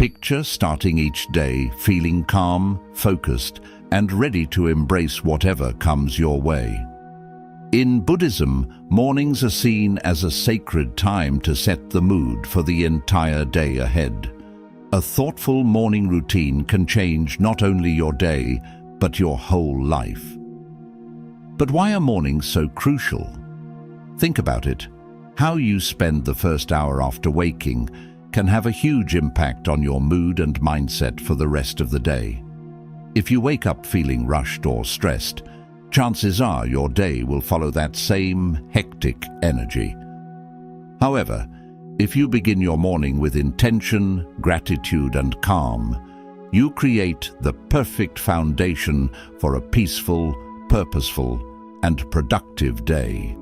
Picture starting each day feeling calm, focused, and ready to embrace whatever comes your way. In Buddhism, mornings are seen as a sacred time to set the mood for the entire day ahead. A thoughtful morning routine can change not only your day, but your whole life. But why are mornings so crucial? Think about it. How you spend the first hour after waking can have a huge impact on your mood and mindset for the rest of the day. If you wake up feeling rushed or stressed, chances are your day will follow that same hectic energy. However, if you begin your morning with intention, gratitude, and calm, you create the perfect foundation for a peaceful, purposeful, and productive day.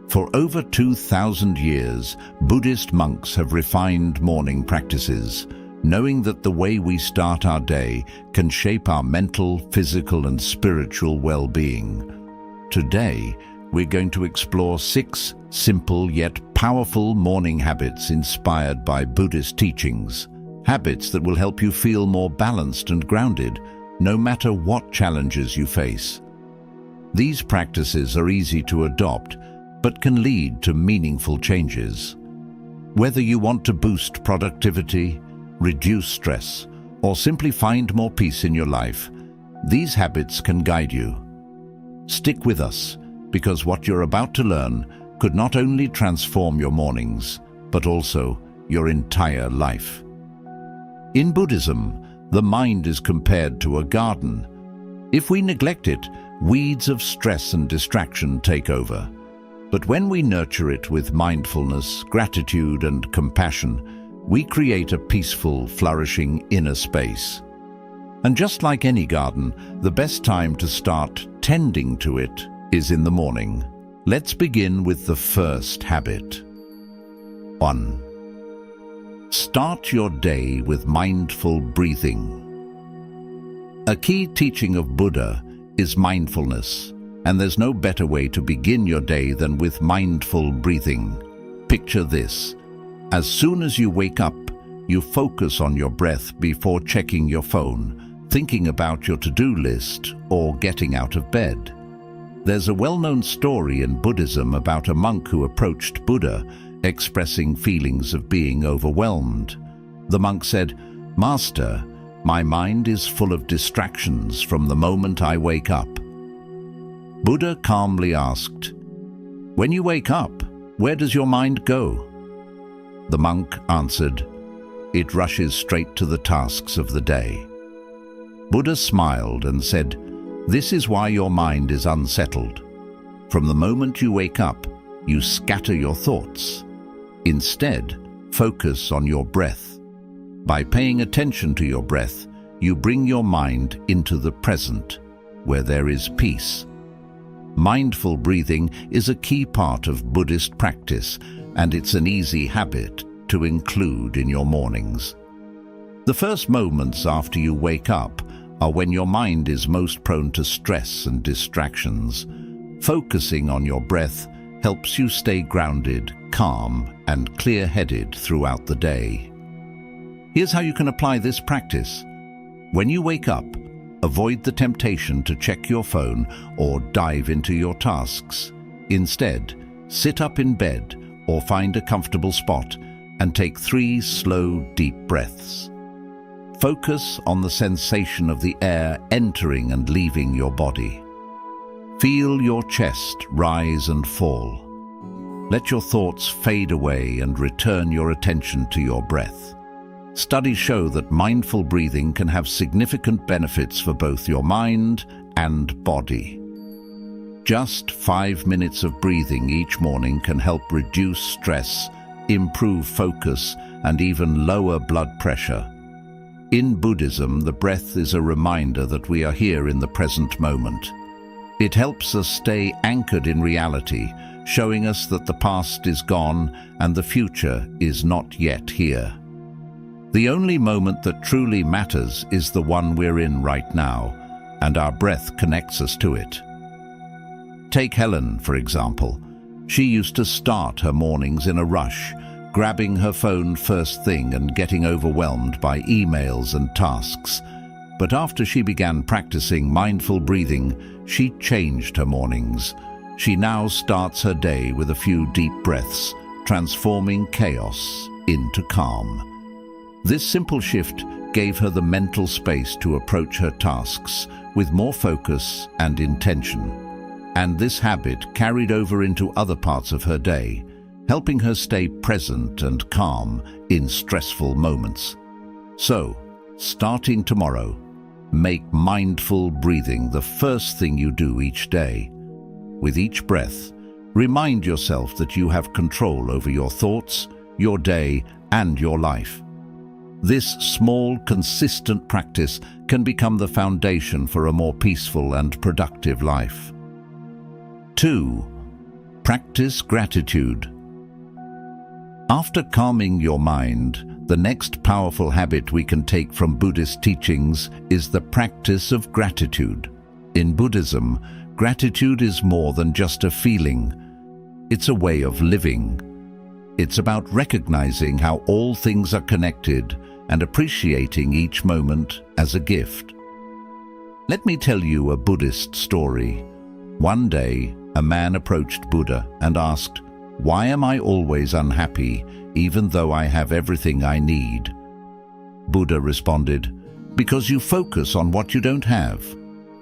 For over 2,000 years, Buddhist monks have refined morning practices, knowing that the way we start our day can shape our mental, physical, and spiritual well-being. Today, we're going to explore 6 simple yet powerful morning habits inspired by Buddhist teachings. Habits that will help you feel more balanced and grounded, no matter what challenges you face. These practices are easy to adopt, but can lead to meaningful changes. Whether you want to boost productivity, reduce stress, or simply find more peace in your life, these habits can guide you. Stick with us, because what you're about to learn could not only transform your mornings, but also your entire life. In Buddhism, the mind is compared to a garden. If we neglect it, weeds of stress and distraction take over. But when we nurture it with mindfulness, gratitude, and compassion, we create a peaceful, flourishing inner space. And just like any garden, the best time to start tending to it is in the morning. Let's begin with the first habit. 1. Start your day with mindful breathing. A key teaching of Buddha is mindfulness, and there's no better way to begin your day than with mindful breathing. Picture this. As soon as you wake up, you focus on your breath before checking your phone, thinking about your to-do list, or getting out of bed. There's a well-known story in Buddhism about a monk who approached Buddha, expressing feelings of being overwhelmed. The monk said, "Master, my mind is full of distractions from the moment I wake up." Buddha calmly asked, "When you wake up, where does your mind go?" The monk answered, "It rushes straight to the tasks of the day." Buddha smiled and said, "This is why your mind is unsettled. From the moment you wake up, you scatter your thoughts. Instead, focus on your breath. By paying attention to your breath, you bring your mind into the present, where there is peace." Mindful breathing is a key part of Buddhist practice, and it's an easy habit to include in your mornings. The first moments after you wake up are when your mind is most prone to stress and distractions. Focusing on your breath helps you stay grounded, calm, and clear-headed throughout the day. Here's how you can apply this practice. When you wake up, avoid the temptation to check your phone or dive into your tasks. Instead, sit up in bed or find a comfortable spot and take 3 slow, deep breaths. Focus on the sensation of the air entering and leaving your body. Feel your chest rise and fall. Let your thoughts fade away and return your attention to your breath. Studies show that mindful breathing can have significant benefits for both your mind and body. Just 5 minutes of breathing each morning can help reduce stress, improve focus, and even lower blood pressure. In Buddhism, the breath is a reminder that we are here in the present moment. It helps us stay anchored in reality, showing us that the past is gone and the future is not yet here. The only moment that truly matters is the one we're in right now, and our breath connects us to it. Take Helen, for example. She used to start her mornings in a rush, grabbing her phone first thing and getting overwhelmed by emails and tasks. But after she began practicing mindful breathing, she changed her mornings. She now starts her day with a few deep breaths, transforming chaos into calm. This simple shift gave her the mental space to approach her tasks with more focus and intention. And this habit carried over into other parts of her day, helping her stay present and calm in stressful moments. So, starting tomorrow, make mindful breathing the first thing you do each day. With each breath, remind yourself that you have control over your thoughts, your day, and your life. This small, consistent practice can become the foundation for a more peaceful and productive life. 2. Practice gratitude. After calming your mind, the next powerful habit we can take from Buddhist teachings is the practice of gratitude. In Buddhism, gratitude is more than just a feeling. It's a way of living. It's about recognizing how all things are connected and appreciating each moment as a gift. Let me tell you a Buddhist story. One day, a man approached Buddha and asked, "Why am I always unhappy, even though I have everything I need?" Buddha responded, "Because you focus on what you don't have.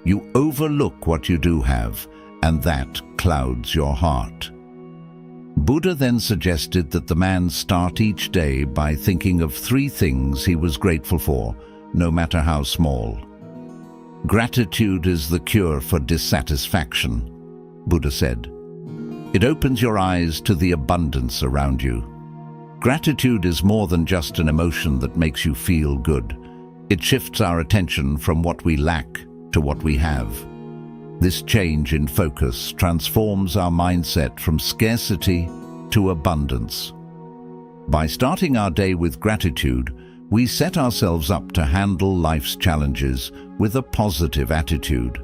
You overlook what you do have, and that clouds your heart." Buddha then suggested that the man start each day by thinking of 3 things he was grateful for, no matter how small. Gratitude is the cure for dissatisfaction, Buddha said. It opens your eyes to the abundance around you. Gratitude is more than just an emotion that makes you feel good. It shifts our attention from what we lack to what we have. This change in focus transforms our mindset from scarcity to abundance. By starting our day with gratitude, we set ourselves up to handle life's challenges with a positive attitude.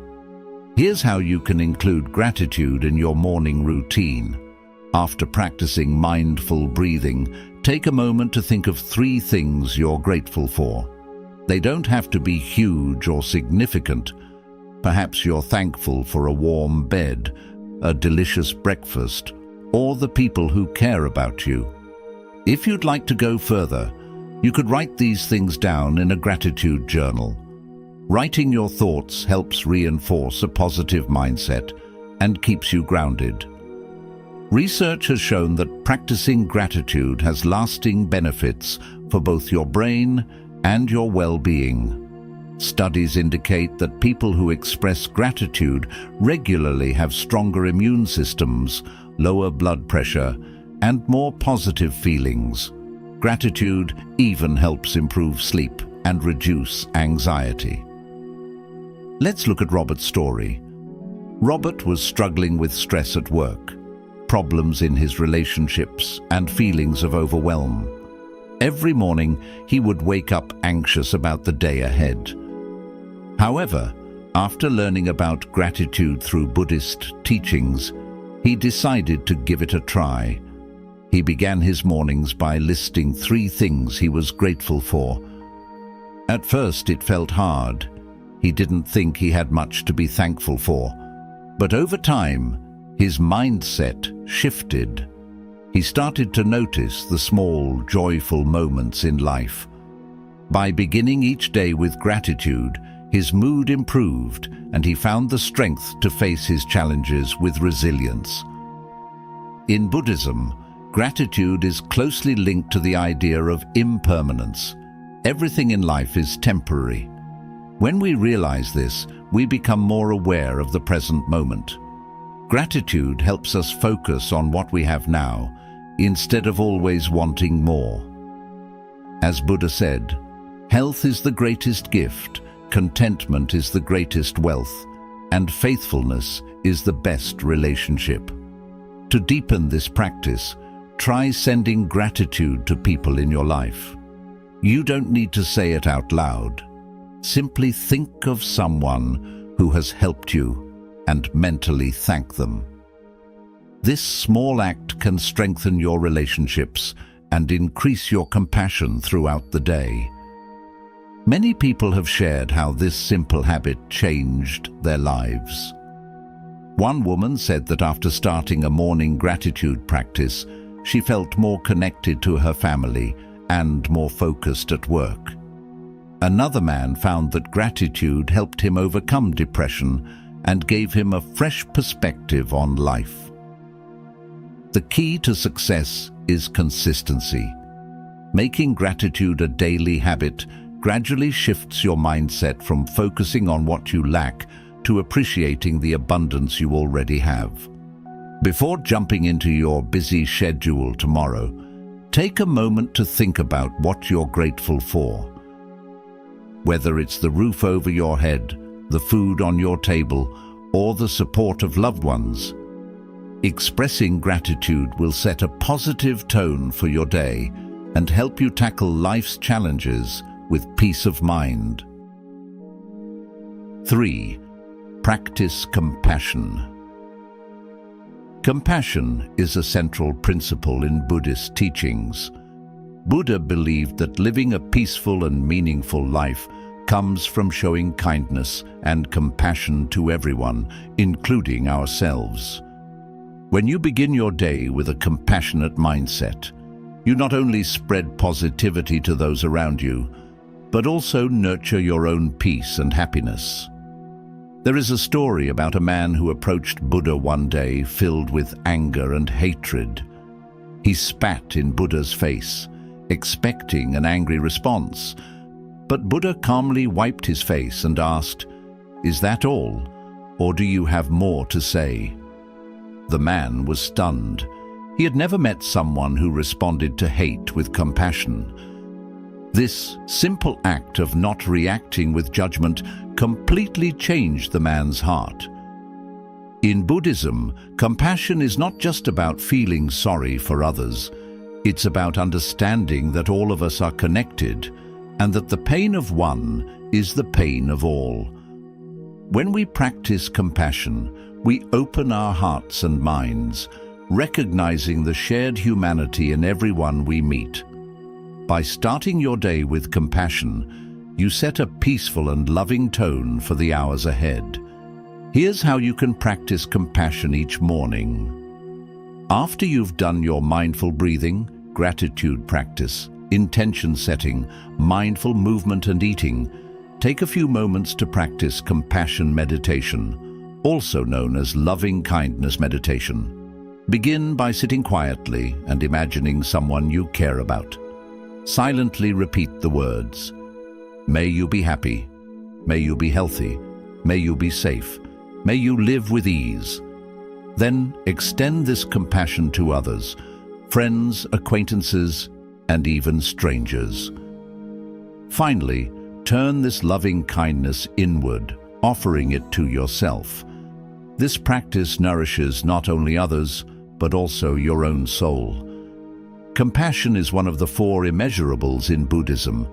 Here's how you can include gratitude in your morning routine. After practicing mindful breathing, take a moment to think of 3 things you're grateful for. They don't have to be huge or significant. Perhaps you're thankful for a warm bed, a delicious breakfast, or the people who care about you. If you'd like to go further, you could write these things down in a gratitude journal. Writing your thoughts helps reinforce a positive mindset and keeps you grounded. Research has shown that practicing gratitude has lasting benefits for both your brain and your well-being. Studies indicate that people who express gratitude regularly have stronger immune systems, lower blood pressure, and more positive feelings. Gratitude even helps improve sleep and reduce anxiety. Let's look at Robert's story. Robert was struggling with stress at work, problems in his relationships, and feelings of overwhelm. Every morning, he would wake up anxious about the day ahead. However, after learning about gratitude through Buddhist teachings, he decided to give it a try. He began his mornings by listing 3 things he was grateful for. At first, it felt hard. He didn't think he had much to be thankful for. But over time, his mindset shifted. He started to notice the small, joyful moments in life. By beginning each day with gratitude, his mood improved and he found the strength to face his challenges with resilience. In Buddhism, gratitude is closely linked to the idea of impermanence. Everything in life is temporary. When we realize this, we become more aware of the present moment. Gratitude helps us focus on what we have now, instead of always wanting more. As Buddha said, "Health is the greatest gift, contentment is the greatest wealth, and faithfulness is the best relationship." To deepen this practice, try sending gratitude to people in your life. You don't need to say it out loud. Simply think of someone who has helped you and mentally thank them. This small act can strengthen your relationships and increase your compassion throughout the day. Many people have shared how this simple habit changed their lives. One woman said that after starting a morning gratitude practice, she felt more connected to her family and more focused at work. Another man found that gratitude helped him overcome depression and gave him a fresh perspective on life. The key to success is consistency. Making gratitude a daily habit gradually shifts your mindset from focusing on what you lack to appreciating the abundance you already have. Before jumping into your busy schedule tomorrow, take a moment to think about what you're grateful for. Whether it's the roof over your head, the food on your table, or the support of loved ones, expressing gratitude will set a positive tone for your day and help you tackle life's challenges with peace of mind. 3. Practice compassion. Compassion is a central principle in Buddhist teachings. Buddha believed that living a peaceful and meaningful life comes from showing kindness and compassion to everyone, including ourselves. When you begin your day with a compassionate mindset, you not only spread positivity to those around you, but also nurture your own peace and happiness. There is a story about a man who approached Buddha one day filled with anger and hatred. He spat in Buddha's face, expecting an angry response, but Buddha calmly wiped his face and asked, "Is that all, or do you have more to say?" The man was stunned. He had never met someone who responded to hate with compassion. This simple act of not reacting with judgment completely changed the man's heart. In Buddhism, compassion is not just about feeling sorry for others. It's about understanding that all of us are connected and that the pain of one is the pain of all. When we practice compassion, we open our hearts and minds, recognizing the shared humanity in everyone we meet. By starting your day with compassion, you set a peaceful and loving tone for the hours ahead. Here's how you can practice compassion each morning. After you've done your mindful breathing, gratitude practice, intention setting, mindful movement and eating, take a few moments to practice compassion meditation, also known as loving kindness meditation. Begin by sitting quietly and imagining someone you care about. Silently repeat the words, "May you be happy, may you be healthy, may you be safe, may you live with ease." Then extend this compassion to others, friends, acquaintances, and even strangers. Finally, turn this loving kindness inward, offering it to yourself. This practice nourishes not only others, but also your own soul. Compassion is one of the 4 immeasurables in Buddhism,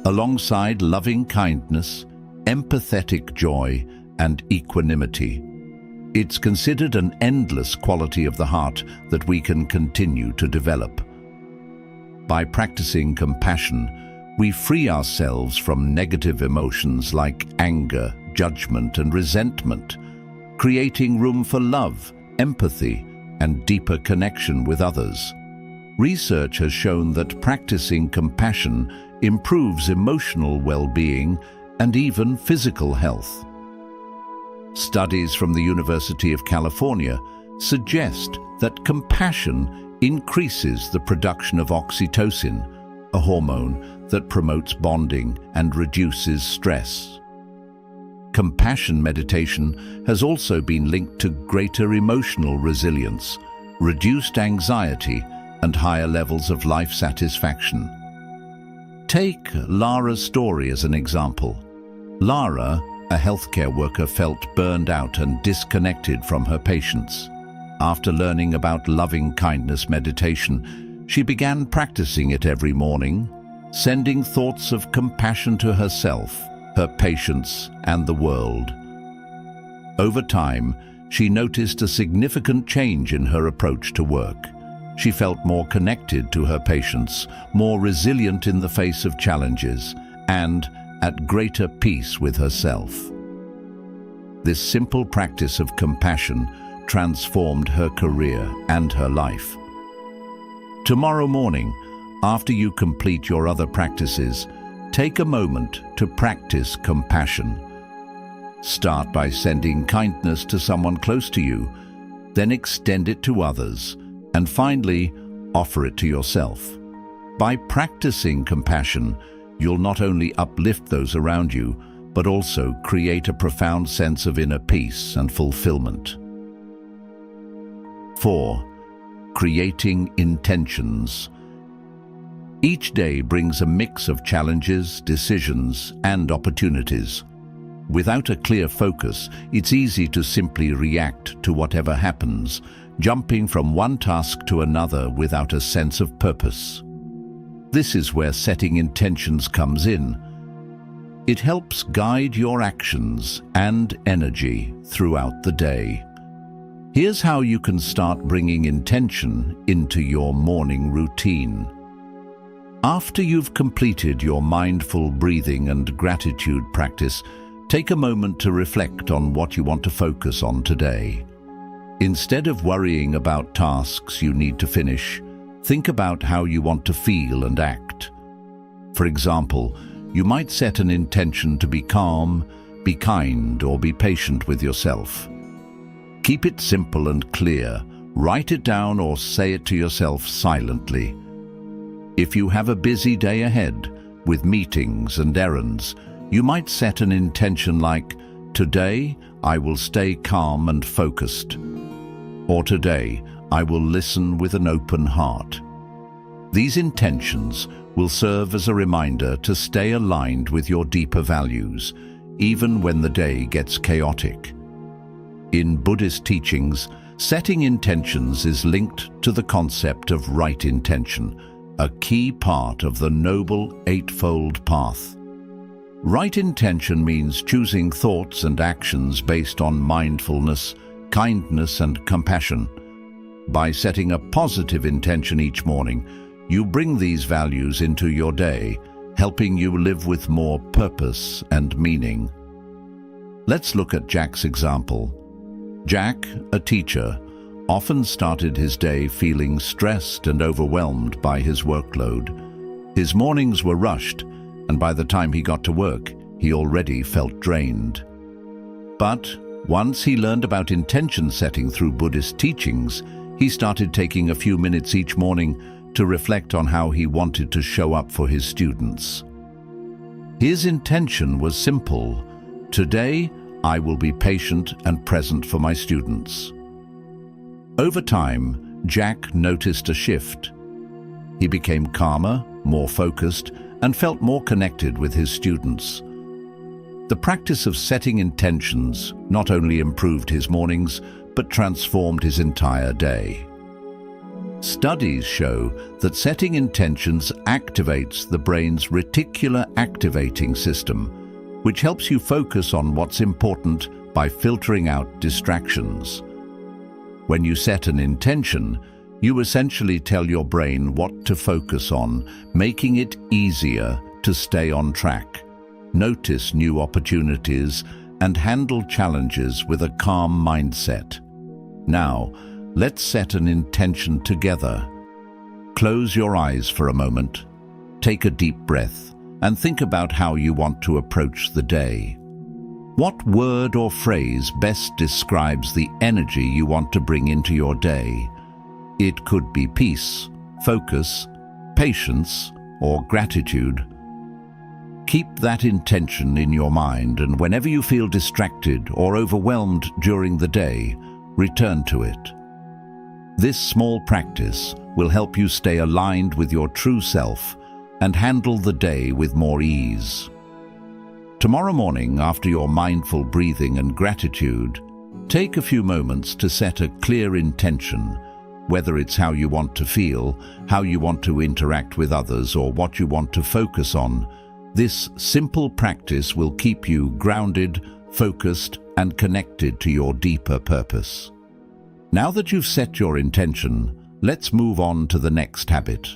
alongside loving kindness, empathetic joy, and equanimity. It's considered an endless quality of the heart that we can continue to develop. By practicing compassion, we free ourselves from negative emotions like anger, judgment, and resentment, creating room for love, empathy, and deeper connection with others. Research has shown that practicing compassion improves emotional well-being and even physical health. Studies from the University of California suggest that compassion increases the production of oxytocin, a hormone that promotes bonding and reduces stress. Compassion meditation has also been linked to greater emotional resilience, reduced anxiety, and higher levels of life satisfaction. Take Lara's story as an example. Lara, a healthcare worker, felt burned out and disconnected from her patients. After learning about loving kindness meditation, she began practicing it every morning, sending thoughts of compassion to herself, her patients, and the world. Over time, she noticed a significant change in her approach to work. She felt more connected to her patients, more resilient in the face of challenges, and at greater peace with herself. This simple practice of compassion transformed her career and her life. Tomorrow morning, after you complete your other practices, take a moment to practice compassion. Start by sending kindness to someone close to you, then extend it to others, and finally, offer it to yourself. By practicing compassion, you'll not only uplift those around you, but also create a profound sense of inner peace and fulfillment. 4. Creating intentions. Each day brings a mix of challenges, decisions, and opportunities. Without a clear focus, it's easy to simply react to whatever happens, jumping from one task to another without a sense of purpose. This is where setting intentions comes in. It helps guide your actions and energy throughout the day. Here's how you can start bringing intention into your morning routine. After you've completed your mindful breathing and gratitude practice, take a moment to reflect on what you want to focus on today. Instead of worrying about tasks you need to finish, think about how you want to feel and act. For example, you might set an intention to be calm, be kind, or be patient with yourself. Keep it simple and clear. Write it down or say it to yourself silently. If you have a busy day ahead, with meetings and errands, you might set an intention like, "Today, I will stay calm and focused." Or "Today, I will listen with an open heart." These intentions will serve as a reminder to stay aligned with your deeper values, even when the day gets chaotic. In Buddhist teachings, setting intentions is linked to the concept of right intention, a key part of the Noble Eightfold Path. Right intention means choosing thoughts and actions based on mindfulness, kindness, and compassion. By setting a positive intention each morning, you bring these values into your day, helping you live with more purpose and meaning. Let's look at Jack's example. Jack, a teacher, often started his day feeling stressed and overwhelmed by his workload. His mornings were rushed, and by the time he got to work, he already felt drained. But once he learned about intention setting through Buddhist teachings, he started taking a few minutes each morning to reflect on how he wanted to show up for his students. His intention was simple: "Today, I will be patient and present for my students." Over time, Jack noticed a shift. He became calmer, more focused, and felt more connected with his students. The practice of setting intentions not only improved his mornings, but transformed his entire day. Studies show that setting intentions activates the brain's reticular activating system, which helps you focus on what's important by filtering out distractions. When you set an intention, you essentially tell your brain what to focus on, making it easier to stay on track, notice new opportunities, and handle challenges with a calm mindset. Now, let's set an intention together. Close your eyes for a moment, take a deep breath, and think about how you want to approach the day. What word or phrase best describes the energy you want to bring into your day? It could be peace, focus, patience, or gratitude. Keep that intention in your mind, and whenever you feel distracted or overwhelmed during the day, return to it. This small practice will help you stay aligned with your true self and handle the day with more ease. Tomorrow morning, after your mindful breathing and gratitude, take a few moments to set a clear intention, whether it's how you want to feel, how you want to interact with others, or what you want to focus on. This simple practice will keep you grounded, focused, and connected to your deeper purpose. Now that you've set your intention, Let's move on to the next habit.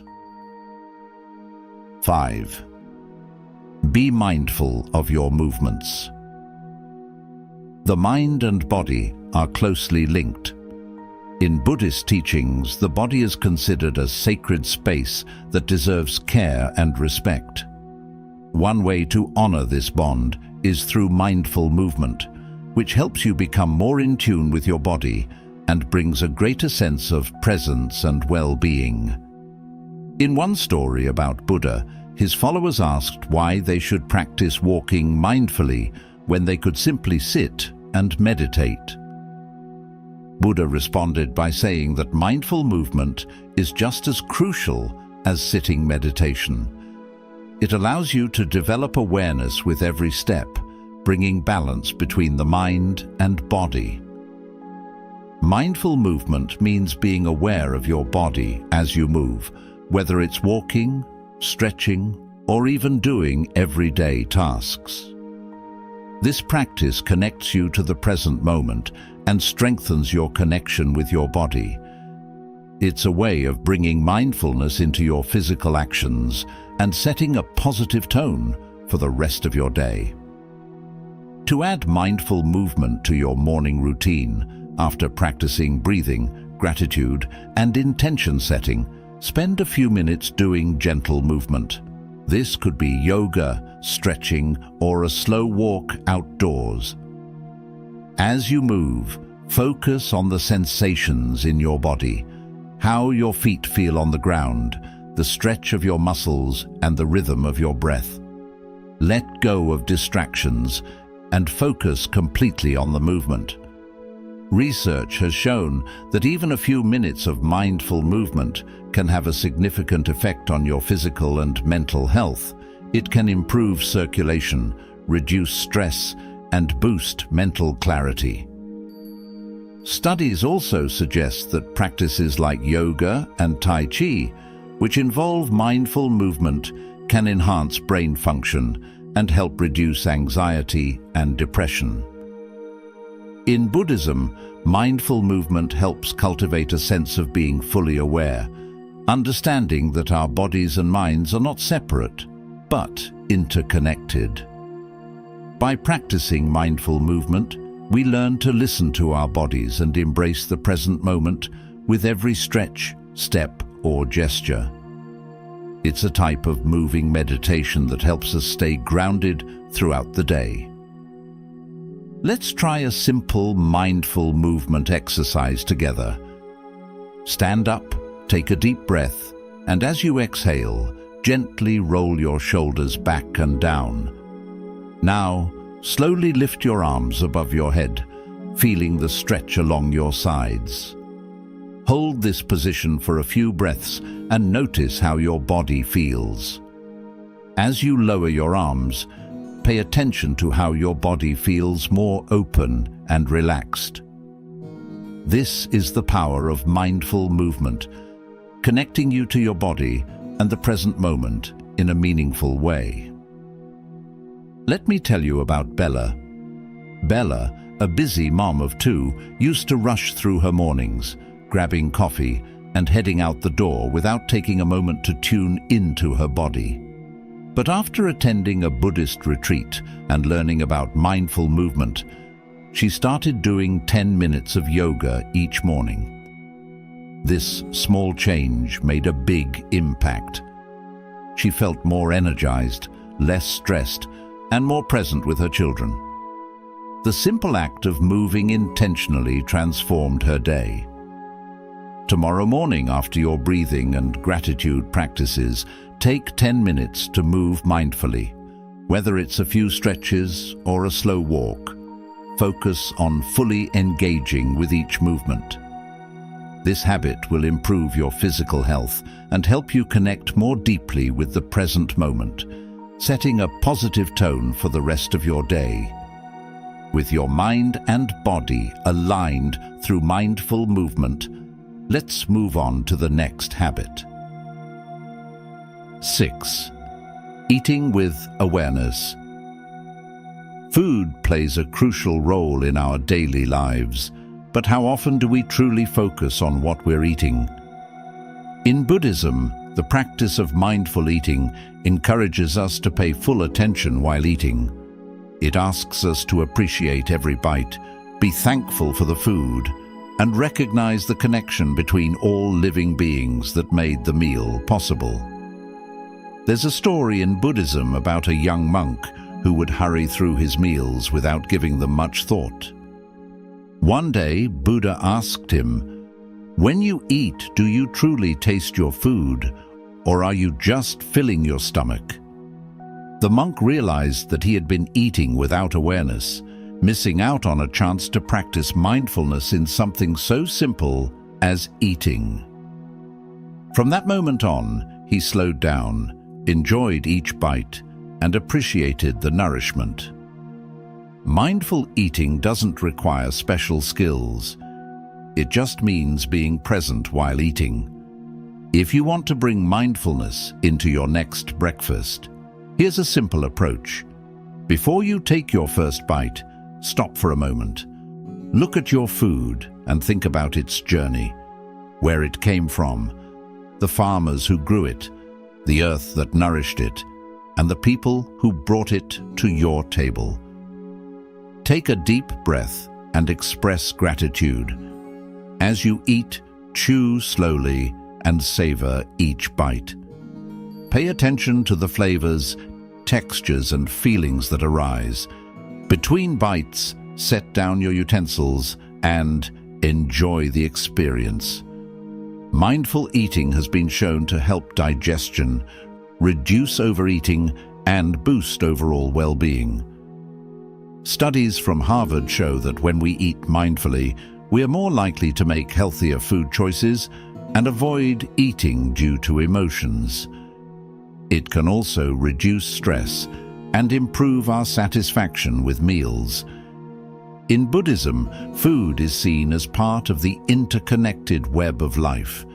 5. Be mindful of your movements. The mind and body are closely linked. In Buddhist teachings, the body is considered a sacred space that deserves care and respect. One way to honor this bond is through mindful movement, which helps you become more in tune with your body and brings a greater sense of presence and well-being. In one story about Buddha, his followers asked why they should practice walking mindfully when they could simply sit and meditate. Buddha responded by saying that mindful movement is just as crucial as sitting meditation. It allows you to develop awareness with every step, bringing balance between the mind and body. Mindful movement means being aware of your body as you move, whether it's walking, stretching, or even doing everyday tasks. This practice connects you to the present moment and strengthens your connection with your body. It's a way of bringing mindfulness into your physical actions and setting a positive tone for the rest of your day. To add mindful movement to your morning routine, after practicing breathing, gratitude, and intention setting, spend a few minutes doing gentle movement. This could be yoga, stretching, or a slow walk outdoors. As you move, focus on the sensations in your body, how your feet feel on the ground, the stretch of your muscles, and the rhythm of your breath. Let go of distractions and focus completely on the movement. Research has shown that even a few minutes of mindful movement can have a significant effect on your physical and mental health. It can improve circulation, reduce stress, and boost mental clarity. Studies also suggest that practices like yoga and Tai Chi, which involve mindful movement, can enhance brain function and help reduce anxiety and depression. In Buddhism, mindful movement helps cultivate a sense of being fully aware, understanding that our bodies and minds are not separate, but interconnected. By practicing mindful movement, we learn to listen to our bodies and embrace the present moment with every stretch, step, or gesture. It's a type of moving meditation that helps us stay grounded throughout the day. Let's try a simple mindful movement exercise together. Stand up, take a deep breath, and as you exhale, gently roll your shoulders back and down. Now, slowly lift your arms above your head, feeling the stretch along your sides. Hold this position for a few breaths and notice how your body feels. As you lower your arms, pay attention to how your body feels more open and relaxed. This is the power of mindful movement, connecting you to your body and the present moment in a meaningful way. Let me tell you about Bella. Bella, a busy mom of two, used to rush through her mornings, grabbing coffee and heading out the door without taking a moment to tune into her body. But after attending a Buddhist retreat and learning about mindful movement, she started doing 10 minutes of yoga each morning. This small change made a big impact. She felt more energized, less stressed, and more present with her children. The simple act of moving intentionally transformed her day. Tomorrow morning, after your breathing and gratitude practices, take 10 minutes to move mindfully. Whether it's a few stretches or a slow walk, focus on fully engaging with each movement. This habit will improve your physical health and help you connect more deeply with the present moment, setting a positive tone for the rest of your day. With your mind and body aligned through mindful movement, let's move on to the next habit. 6. Eating with awareness. Food plays a crucial role in our daily lives, but how often do we truly focus on what we're eating? In Buddhism, the practice of mindful eating encourages us to pay full attention while eating. It asks us to appreciate every bite, be thankful for the food, and recognize the connection between all living beings that made the meal possible. There's a story in Buddhism about a young monk who would hurry through his meals without giving them much thought. One day, Buddha asked him, "When you eat, do you truly taste your food, or are you just filling your stomach?" The monk realized that he had been eating without awareness, missing out on a chance to practice mindfulness in something so simple as eating. From that moment on, he slowed down, enjoyed each bite, and appreciated the nourishment. Mindful eating doesn't require special skills. It just means being present while eating. If you want to bring mindfulness into your next breakfast, here's a simple approach. Before you take your first bite, stop for a moment. Look at your food and think about its journey, where it came from, the farmers who grew it, the earth that nourished it, and the people who brought it to your table. Take a deep breath and express gratitude. As you eat, chew slowly and savor each bite. Pay attention to the flavors, textures, and feelings that arise. Between bites, set down your utensils and enjoy the experience. Mindful eating has been shown to help digestion, reduce overeating, and boost overall well-being. Studies from Harvard show that when we eat mindfully, we are more likely to make healthier food choices and avoid eating due to emotions. It can also reduce stress and improve our satisfaction with meals. In Buddhism, food is seen as part of the interconnected web of life.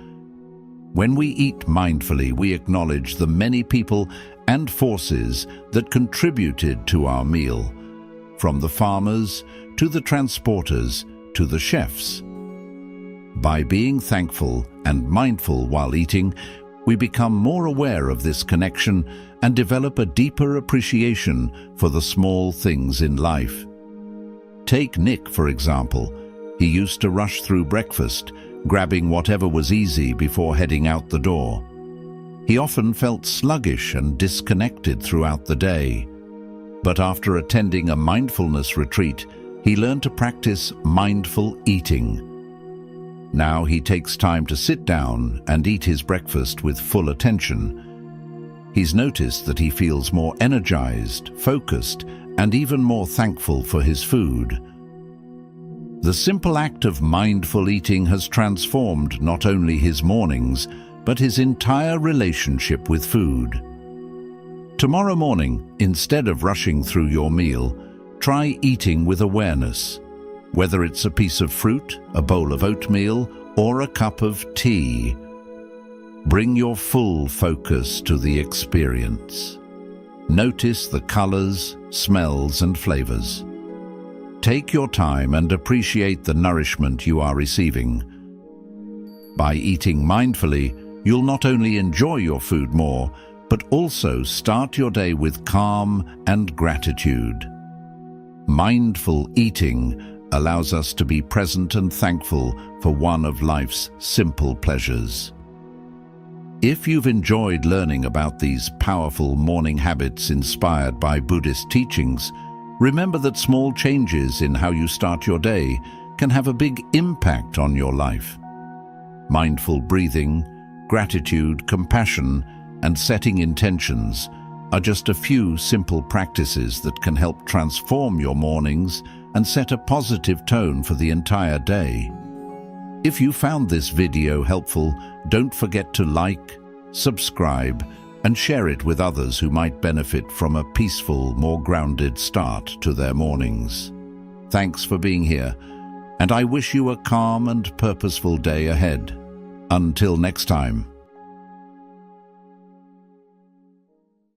When we eat mindfully, we acknowledge the many people and forces that contributed to our meal, from the farmers to the transporters to the chefs. By being thankful and mindful while eating, we become more aware of this connection and develop a deeper appreciation for the small things in life. Take Nick, for example. He used to rush through breakfast, grabbing whatever was easy before heading out the door. He often felt sluggish and disconnected throughout the day. But after attending a mindfulness retreat, he learned to practice mindful eating. Now he takes time to sit down and eat his breakfast with full attention. He's noticed that he feels more energized, focused, and even more thankful for his food. The simple act of mindful eating has transformed not only his mornings, but his entire relationship with food. Tomorrow morning, instead of rushing through your meal, try eating with awareness. Whether it's a piece of fruit, a bowl of oatmeal, or a cup of tea, bring your full focus to the experience. Notice the colors, smells, and flavors. Take your time and appreciate the nourishment you are receiving. By eating mindfully, you'll not only enjoy your food more, but also start your day with calm and gratitude. Mindful eating allows us to be present and thankful for one of life's simple pleasures. If you've enjoyed learning about these powerful morning habits inspired by Buddhist teachings, remember that small changes in how you start your day can have a big impact on your life. Mindful breathing, gratitude, compassion, and setting intentions are just a few simple practices that can help transform your mornings and set a positive tone for the entire day. If you found this video helpful, don't forget to like, subscribe, and share it with others who might benefit from a peaceful, more grounded start to their mornings. Thanks for being here, and I wish you a calm and purposeful day ahead. Until next time.